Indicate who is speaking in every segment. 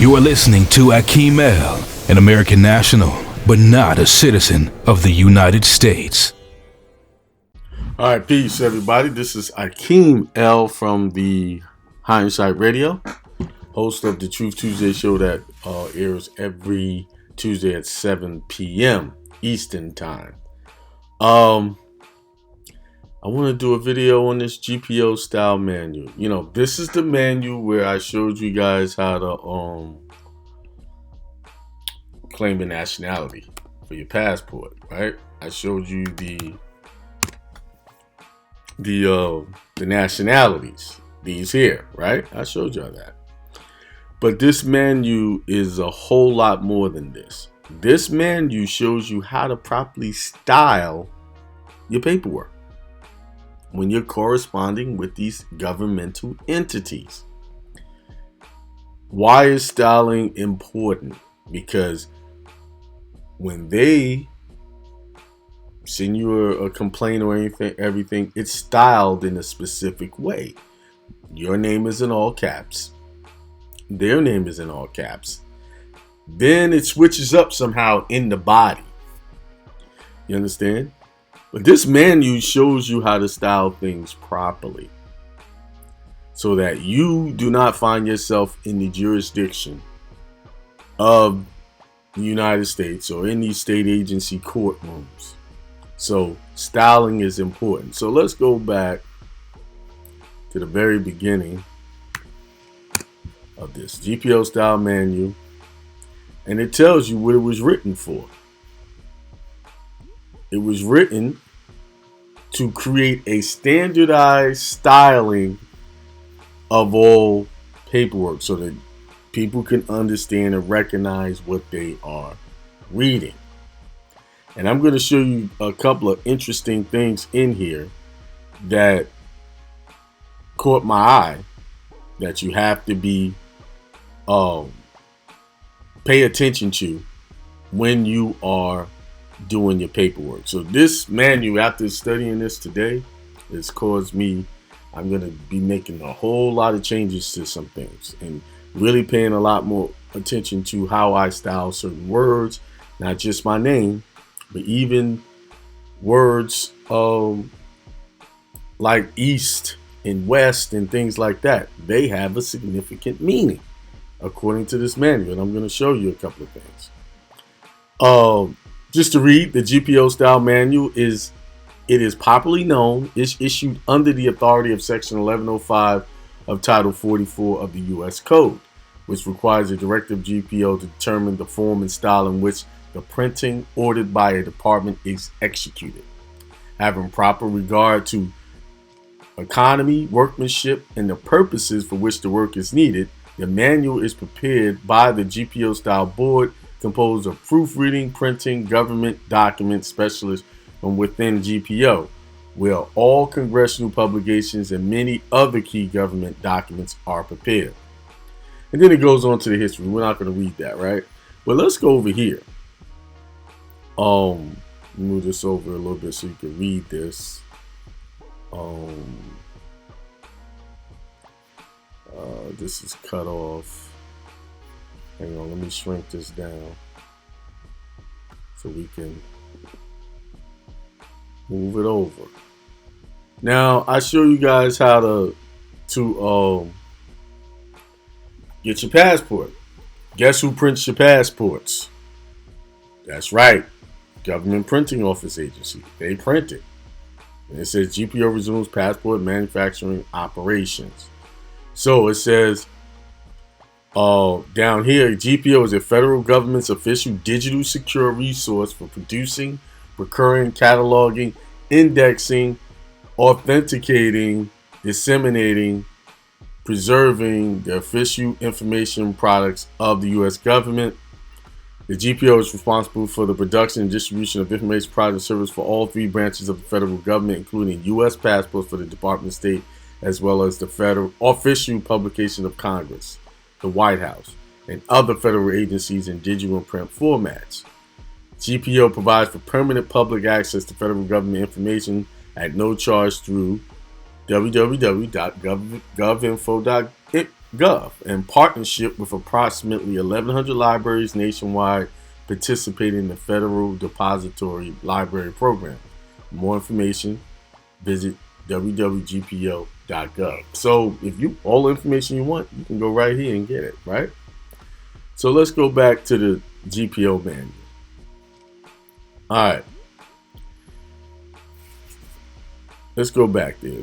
Speaker 1: You are listening to Akeem L., an American national, but not a citizen of the United States.
Speaker 2: All right, peace, everybody. This is Akeem L. from the Hindsight Radio, host of the Truth Tuesday show that airs every Tuesday at 7 p.m. Eastern Time. I want to do a video on this GPO Style Manual. You know, this is the manual where I showed you guys how to claim a nationality for your passport, right? I showed you the nationalities, these here, right? I showed y'all that. But this manual is a whole lot more than this. This manual shows you how to properly style your paperwork when you're corresponding with these governmental entities. Why is styling important? Because when they send you a complaint or everything, it's styled in a specific way. Your name is in all caps. Their name is in all caps. Then it switches up somehow in the body. You understand? But this manual shows you how to style things properly so that you do not find yourself in the jurisdiction of the United States or in these state agency courtrooms. So styling is important. So let's go back to the very beginning of this GPO Style Manual, and it tells you what it was written for. It was written to create a standardized styling of all paperwork so that people can understand and recognize what they are reading. And I'm going to show you a couple of interesting things in here that caught my eye that you have to be pay attention to when you are doing your paperwork. So this manual, after studying this today, has caused me, I'm going to be making a whole lot of changes to some things and really paying a lot more attention to how I style certain words, not just my name, but even words like East and West and things like that. They have a significant meaning according to this manual. And I'm going to show you a couple of things. Just to read, the GPO Style Manual is popularly known, is issued under the authority of Section 1105 of Title 44 of the U.S. Code, which requires the director of GPO to determine the form and style in which the printing ordered by a department is executed. Having proper regard to economy, workmanship, and the purposes for which the work is needed, the manual is prepared by the GPO Style Board, composed of proofreading, printing, government document specialists from within GPO, where all congressional publications and many other key government documents are prepared. And then it goes on to the history. We're not going to read that, right? But let's go over here. Move this over a little bit so you can read this. This is cut off. Hang on, let me shrink this down so we can move it over. Now, I show you guys how to get your passport. Guess who prints your passports? That's right. Government Printing Office Agency. They print it. And it says GPO resumes passport manufacturing operations. So it says down here, GPO is a federal government's official digital secure resource for producing, recurring, cataloging, indexing, authenticating, disseminating, preserving the official information products of the U.S. government. The GPO is responsible for the production and distribution of information products and services for all three branches of the federal government, including U.S. passports for the Department of State, as well as the federal official publication of Congress, the White House, and other federal agencies in digital and print formats. GPO provides for permanent public access to federal government information at no charge through www.govinfo.gov in partnership with approximately 1,100 libraries nationwide participating in the Federal Depository Library Program. For more information, visit www.gpo.gov. So if you all the information you want, you can go right here and get it, right? So let's go back to the GPO manual. All right. Let's go back there.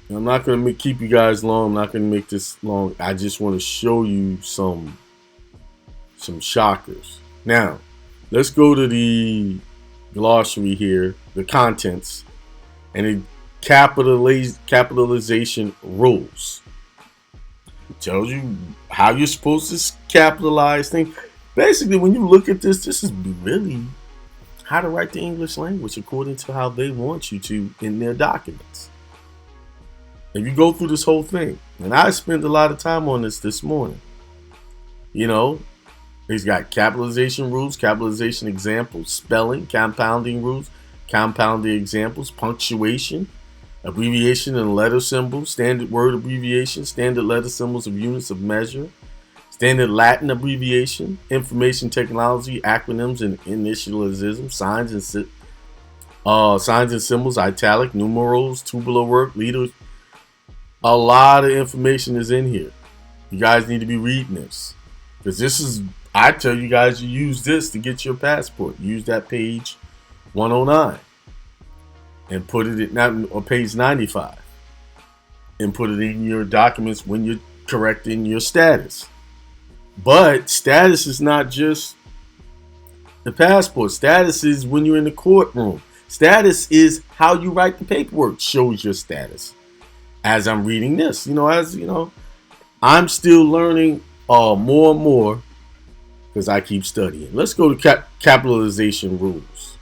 Speaker 2: I'm not going to keep you guys long. I'm not going to make this long. I just want to show you some shockers. Now, let's go to the glossary here, the contents, and the capitalization rules. It tells you how you're supposed to capitalize things. Basically, when you look at this is really how to write the English language according to how they want you to in their documents. And you go through this whole thing, and I spent a lot of time on this morning. You know, he's got capitalization rules, capitalization examples, spelling, compounding rules, compounding examples, punctuation, abbreviation and letter symbols, standard word abbreviation, standard letter symbols of units of measure, standard Latin abbreviation, information technology, acronyms and initialism, signs and symbols, italic, numerals, tubular work, leaders. A lot of information is in here. You guys need to be reading this, because I tell you guys, you use this to get your passport. Use that page 109 and put it on page 95 and put it in your documents when you're correcting your status. But status is not just the passport. Status is when you're in the courtroom. Status is how you write the paperwork, shows your status. As I'm reading this, I'm still learning more and more because I keep studying. Let's go to capitalization rules.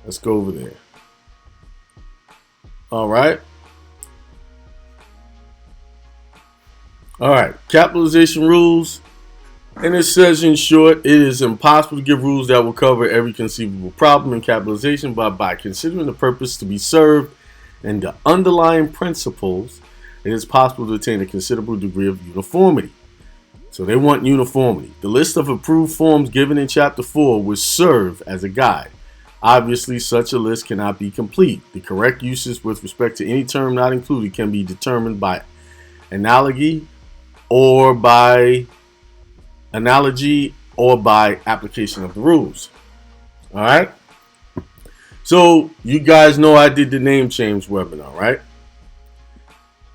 Speaker 2: Let's go over there. All right. Capitalization rules. And it says, in short, it is impossible to give rules that will cover every conceivable problem in capitalization, but by considering the purpose to be served and the underlying principles, it is possible to attain a considerable degree of uniformity. So they want uniformity. The list of approved forms given in Chapter 4 will serve as a guide. Obviously, such a list cannot be complete. The correct uses with respect to any term not included can be determined by analogy or by application of the rules. All right. So you guys know I did the name change webinar, right?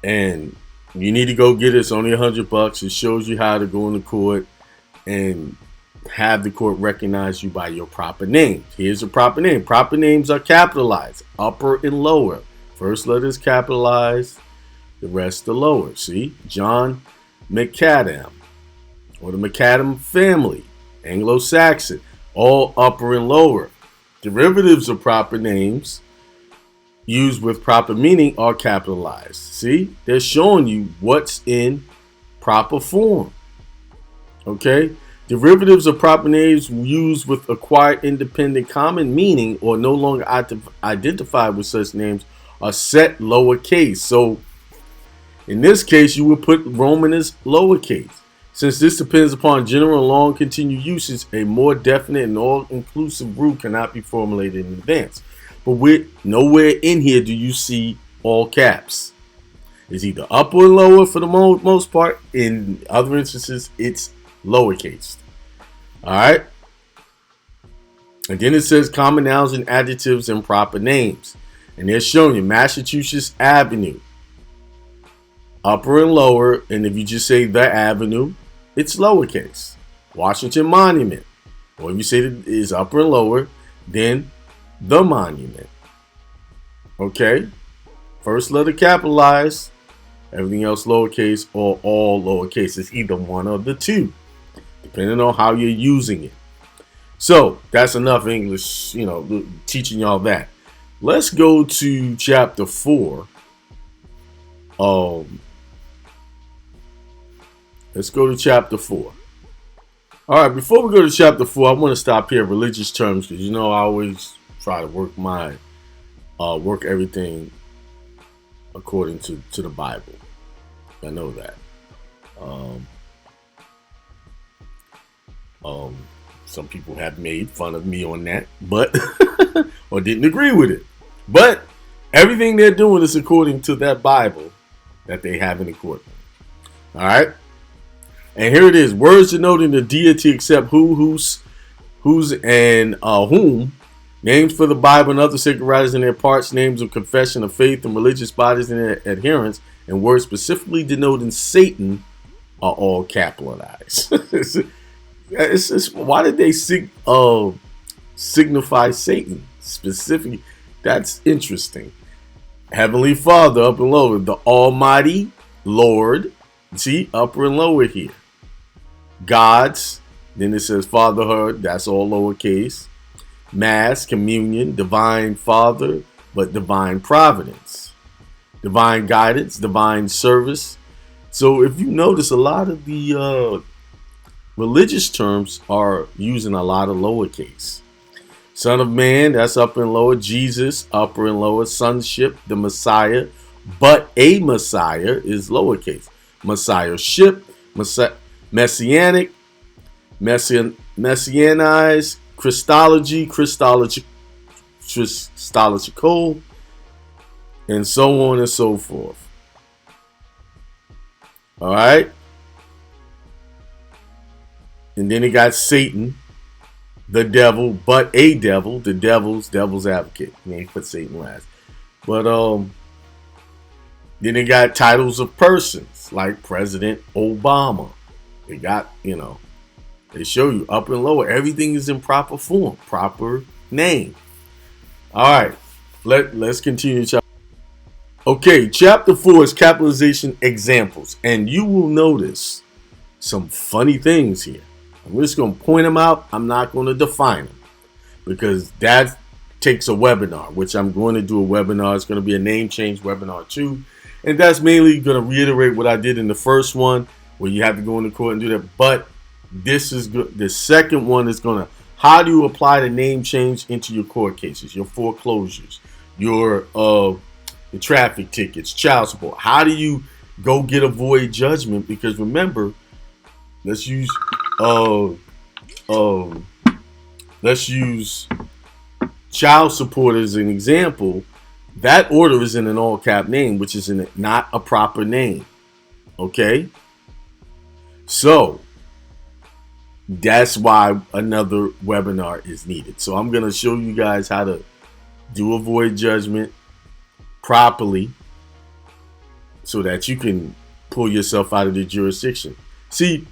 Speaker 2: And you need to go get it. It's only $100. It shows you how to go into court and have the court recognize you by your proper name. Here's a proper name. Proper names are capitalized, upper and lower. First letter is capitalized, the rest are lower. See, John McAdam, or the McAdam family, Anglo-Saxon, all upper and lower. Derivatives of proper names used with proper meaning are capitalized. See, they're showing you what's in proper form. Okay, derivatives of proper names used with acquired independent common meaning or no longer identified with such names are set lowercase. So in this case, you would put Roman as lowercase. Since this depends upon general and long continued usage, a more definite and all-inclusive rule cannot be formulated in advance. But nowhere in here do you see all caps. It's either upper or lower for the most part. In other instances, it's lowercase. All right. And then it says common nouns and adjectives and proper names. And they're showing you Massachusetts Avenue, upper and lower. And if you just say the avenue, it's lowercase. Washington Monument, or if you say that is upper and lower, then the monument. Okay. First letter capitalized, everything else lowercase or all lowercase. It's either one of the two, depending on how you're using it. So that's enough English, teaching y'all that. Let's go to chapter 4. Let's go to chapter 4. All right, before we go to chapter 4, I want to stop here. Religious terms, because I always try to work everything according to the Bible. I know that. Um, um, some people have made fun of me on that, but or didn't agree with it. But everything they're doing is according to that Bible that they have in the court. All right. And here it is. Words denoting the deity except who, whose, and whom. Names for the Bible and other sacred writers in their parts. Names of confession of faith and religious bodies and their adherents. And words specifically denoting Satan are all capitalized. Why did they signify Satan specifically? That's interesting. Heavenly Father, up and lower. The Almighty Lord. See, upper and lower here. Gods. Then it says fatherhood. That's all lowercase. Mass, communion, divine Father, but divine providence. Divine guidance, divine service. So if you notice, a lot of the religious terms are using a lot of lowercase. Son of Man, that's upper and lower. Jesus, upper and lower. Sonship, the Messiah, but a Messiah is lowercase. Messiahship, messianic, messianized, Christological, and so on and so forth. All right. And then it got Satan, the devil, but a devil, the devil's advocate. He ain't put Satan last. But then it got titles of persons like President Obama. They got, they show you up and lower. Everything is in proper form, proper name. All right, let's continue. Okay, chapter 4 is capitalization examples. And you will notice some funny things here. I'm just going to point them out. I'm not going to define them because that takes a webinar, which I'm going to do a webinar. It's going to be a name change webinar too. And that's mainly going to reiterate what I did in the first one where you have to go into court and do that. But this is good. The second one is going to, how do you apply the name change into your court cases, your foreclosures, your traffic tickets, child support? How do you go get a void judgment? Because remember, let's use child support as an example. That order is in an all cap name, which is not a proper name. Okay, so that's why another webinar is needed. So I'm going to show you guys how to do a void judgment properly so that you can pull yourself out of the jurisdiction. See,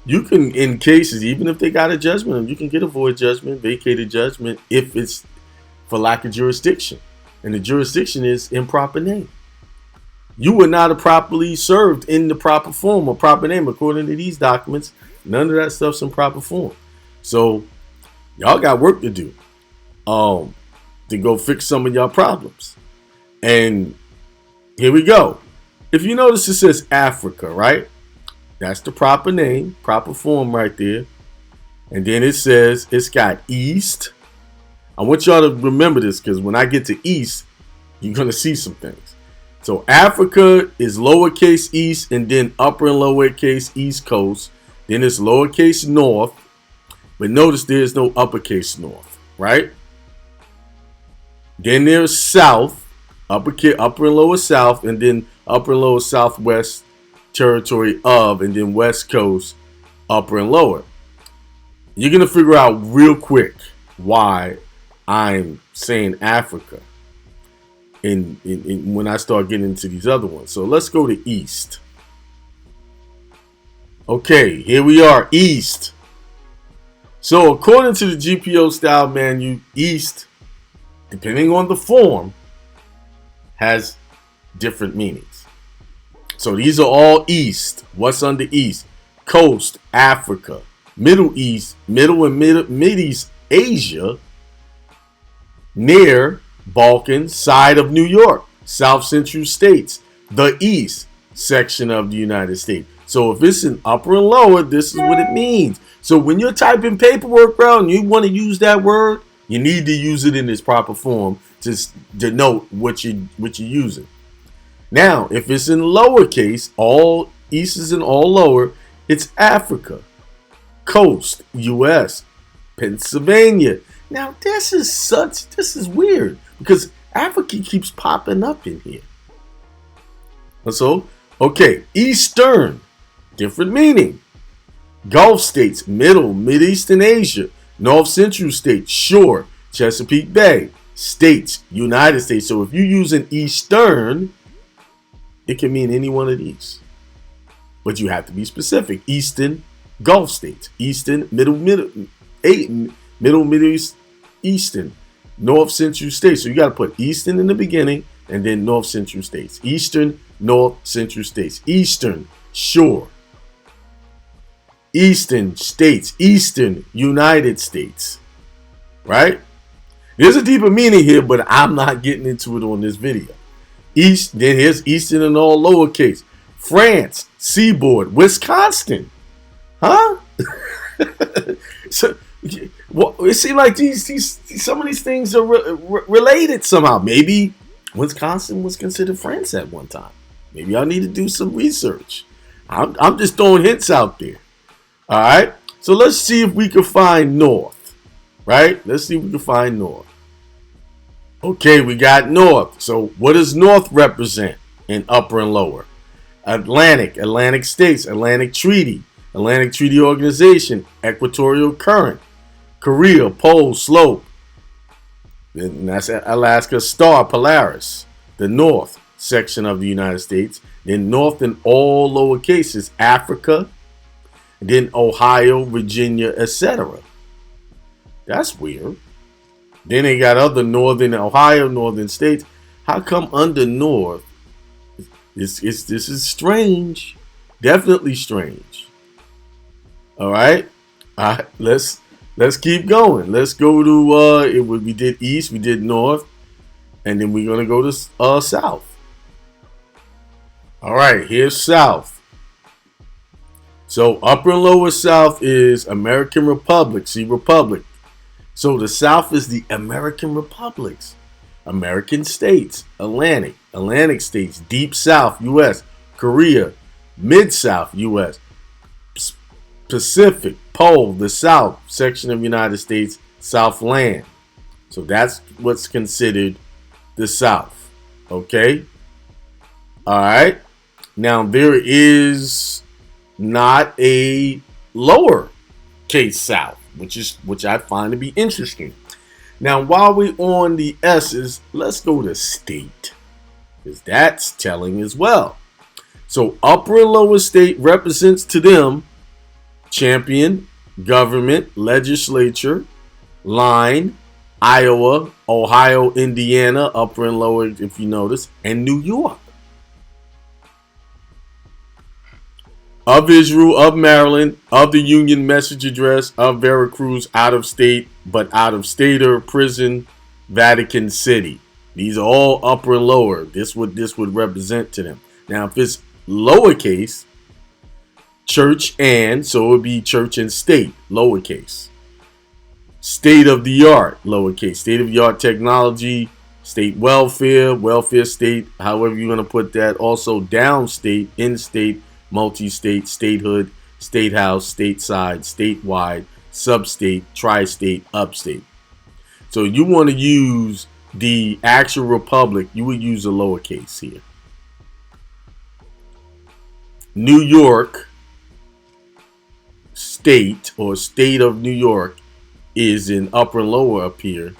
Speaker 2: you can, in cases, even if they got a judgment, you can get a void judgment, vacated judgment, if it's for lack of jurisdiction. And the jurisdiction is improper name. You were not properly served in the proper form or proper name according to these documents. None of that stuff's in proper form. So y'all got work to do to go fix some of y'all problems. And here we go. If you notice, it says Africa, right? That's the proper name, proper form right there. And then it says it's got East. I want y'all to remember this because when I get to East, you're going to see some things. So Africa is lowercase east and then upper and lowercase East Coast. Then it's lowercase north. But notice there's no uppercase north, right? Then there's south, upper and lower south, and then upper and lower southwest territory of, and then west coast, upper and lower. You're going to figure out real quick why I'm saying Africa in when I start getting into these other ones. So let's go to East. Okay, here we are, East. So according to the GPO Style Manual, East, depending on the form, has different meanings. So these are all East. What's under East? Coast, Africa. Middle East, Middle and Mid-East Asia. Near, Balkans, side of New York. South Central States. The East section of the United States. So if it's in upper and lower, this is what it means. So when you're typing paperwork, bro, and you want to use that word, you need to use it in its proper form to denote what you're using. Now, if it's in lowercase, all East is in all lower. It's Africa. Coast, U.S. Pennsylvania. Now this is weird because Africa keeps popping up in here. So, okay, Eastern, different meaning. Gulf states, Mideastern Asia, North Central states, shore, Chesapeake Bay, states, United States. So if you use an Eastern, it can mean any one of these. But you have to be specific. Eastern Gulf states, Eastern, Middle Eastern, North Central states. So you got to put Eastern in the beginning and then North Central states. Eastern, North Central states. Eastern, shore. Eastern states, Eastern United States, right? There's a deeper meaning here, but I'm not getting into it on this video. East, then here's Eastern in all lowercase. France, seaboard, Wisconsin, huh? So, well, it seems like some of these things are related somehow. Maybe Wisconsin was considered France at one time. Maybe I need to do some research. I'm just throwing hints out there. All right, so let's see if we can find North, right? Let's see if we can find North. Okay, we got North. So what does North represent in upper and lower? Atlantic, Atlantic states, Atlantic Treaty Organization, equatorial current, Korea, pole, slope. And that's Alaska, star, Polaris, the North section of the United States. Then North in all lower cases, Africa, then Ohio, Virginia, etc. That's weird. Then they got other northern Ohio, northern states. How come under North? This is strange. Definitely strange. All right. Let's keep going. Let's go to we did East, we did North, and then we're gonna go to South. All right, here's South. So upper and lower South is American Republic. See, Republic. So the South is the American Republics. American states. Atlantic states. Deep South, U.S. Korea. Mid-South, U.S. Pacific, Pole, the South section of United States. Southland. So that's what's considered the South. Okay? All right. Now there is not a lower case South, which I find to be interesting. Now, while we're on the S's, let's go to state, because that's telling as well. So upper and lower state represents to them champion, government, legislature, line, Iowa, Ohio, Indiana, upper and lower, if you notice, and New York. Of Israel, of Maryland, of the Union Message Address, of Veracruz, out of state, but out of stater, prison, Vatican City. These are all upper and lower. This would represent to them. Now, if it's lowercase, church and, so it would be church and state, lowercase. State of the art, lowercase. State of the art technology, state welfare state, however you're going to put that. Also downstate, in-state, multi-state, statehood, state house, stateside, statewide, sub-state, tri-state, upstate. So you want to use the actual republic, you would use a lowercase here. New York state or state of New York is in upper and lower up here.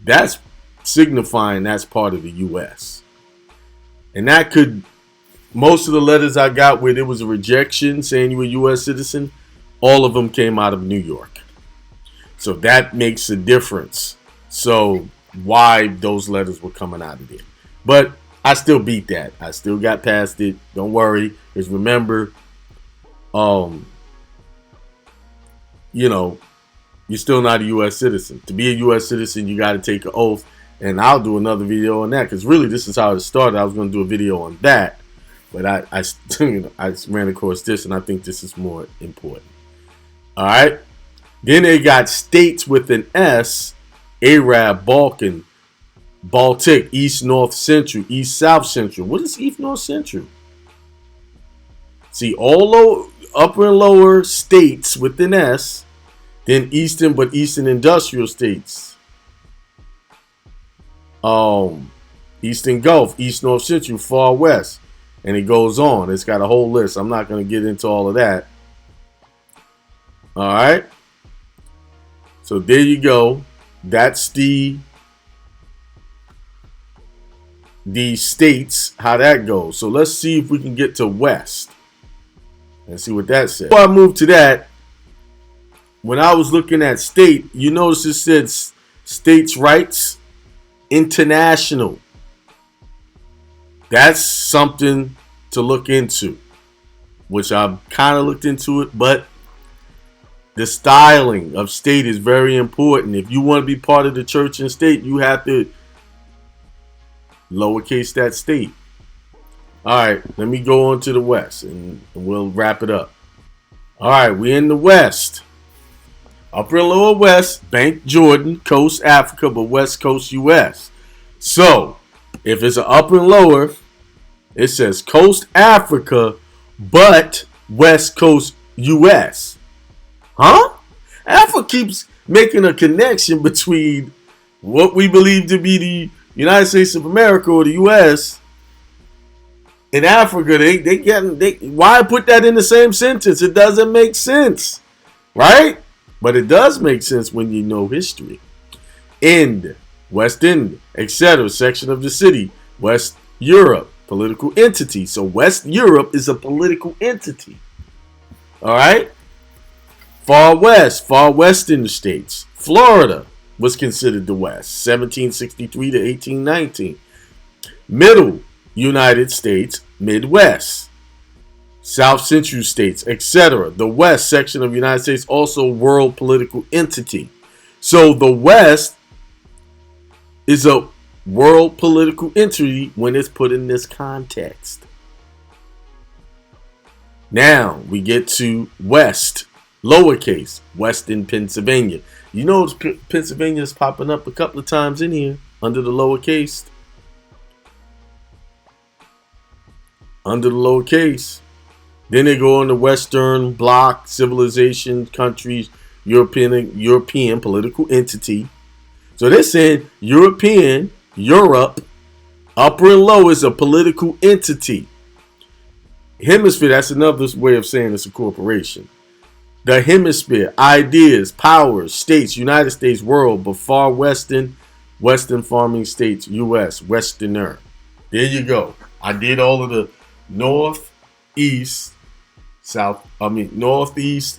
Speaker 2: That's signifying that's part of the U.S. And that could, most of the letters I got where there was a rejection saying you were a U.S. citizen, all of them came out of New York. So that makes a difference. So why those letters were coming out of there. But I still beat that. I still got past it. Don't worry. Because remember, you're still not a U.S. citizen. To be a U.S. citizen, you got to take an oath. And I'll do another video on that. Because really, this is how it started. I was going to do a video on that. But I ran across this, and I think this is more important. All right. Then they got states with an S, Arab, Balkan, Baltic, East, North, Central, East, South, Central. What is East, North, Central? See, all upper and lower states with an S, then eastern industrial states. Eastern Gulf, East North Central, Far West. And it goes on. It's got a whole list. I'm not going to get into all of that. All right. So there you go. That's the states, how that goes. So let's see if we can get to West and see what that says. Before I move to that, when I was looking at state, you notice it said states' rights international. That's something to look into, which I've kind of looked into it, but the styling of state is very important. If you want to be part of the church and state, you have to lowercase that state. All right, let me go on to the West and we'll wrap it up. All right, we're in the West. Upper and Lower West, Bank Jordan, Coast Africa, but West Coast U.S. So, if it's an upper and lower, it says Coast Africa, but West Coast U.S. Huh? Africa keeps making a connection between what we believe to be the United States of America or the U.S. and Africa. Why put that in the same sentence? It doesn't make sense, right? But it does make sense when you know history. End, West End, etc. Section of the city. West Europe, political entity. So West Europe is a political entity. All right. Far West, far western states. Florida was considered the West, 1763 to 1819. Middle United States, Midwest. South Central states, etc. The West section of the United States, also world political entity. So the West is a world political entity when it's put in this context. Now we get to West, lowercase, Western Pennsylvania. You know Pennsylvania is popping up a couple of times in here under the lowercase. Under the lowercase. Then they go on the Western Bloc, civilization, countries, European political entity. So they're saying Europe, upper and lower is a political entity. Hemisphere, that's another way of saying it's a corporation. The hemisphere, ideas, powers, states, United States, world, but far western farming states, U.S., Westerner. There you go. I did all of the northeast,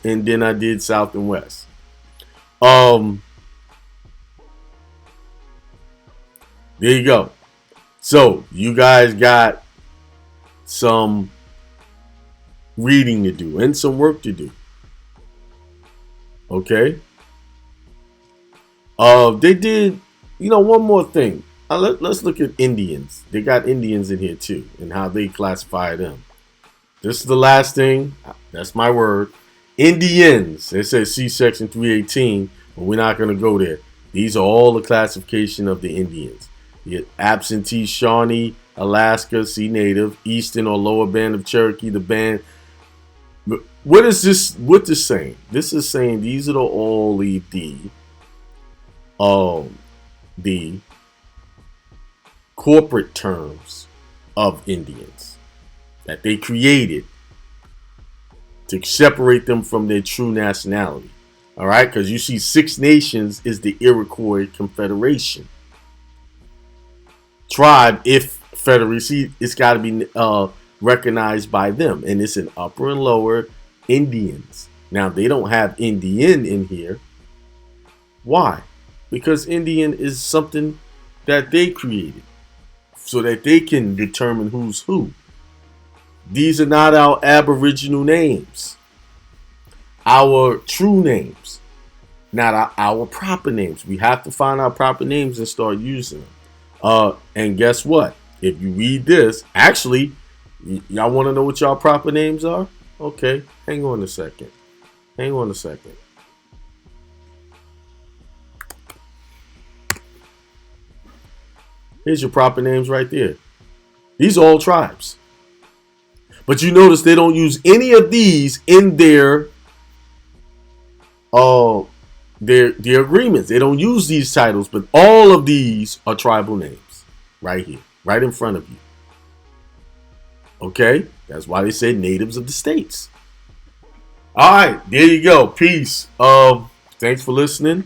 Speaker 2: and then I did south and west. There you go. So you guys got some reading to do and some work to do. Okay. They did, one more thing. Let's look at Indians. They got Indians in here too, and how they classify them. This is the last thing. That's my word. Indians. It says see section 318, but we're not going to go there. These are all the classification of the Indians. The absentee Shawnee, Alaska, see native, eastern or lower band of Cherokee, the band. What is this? What this saying? This is saying these are all the corporate terms of Indians that they created to separate them from their true nationality. All right, because you see, Six Nations is the Iroquois Confederation. Tribe, if Federacy, it's got to be recognized by them, and it's an upper and lower Indians. Now they don't have Indian in here. Why? Because Indian is something that they created so that they can determine who's who. These are not our Aboriginal names, our true names, not our proper names. We have to find our proper names and start using them. And guess what? If you read this, actually, y'all want to know what y'all proper names are? Okay, hang on a second. Here's your proper names right there. These are all tribes. But you notice they don't use any of these in their agreements. They don't use these titles, but all of these are tribal names right here, right in front of you. Okay? That's why they say natives of the states. All right, there you go. Peace. Thanks for listening.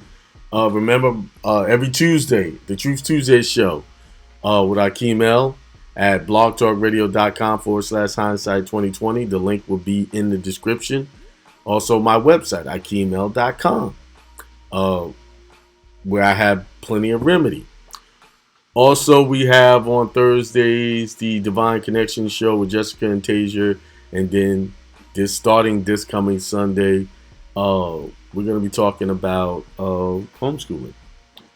Speaker 2: Remember, every Tuesday, the Truth Tuesday show with Akeem L at blogtalkradio.com/hindsight2020. The link will be in the description. Also, my website, akeeml.com, where I have plenty of remedy. Also, we have on Thursdays the Divine Connection show with Jessica and Tasia, and then starting this coming Sunday, we're going to be talking about homeschooling.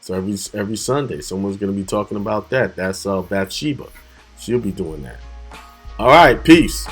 Speaker 2: So every Sunday, someone's going to be talking about that. That's Bathsheba. She'll be doing that. All right, peace.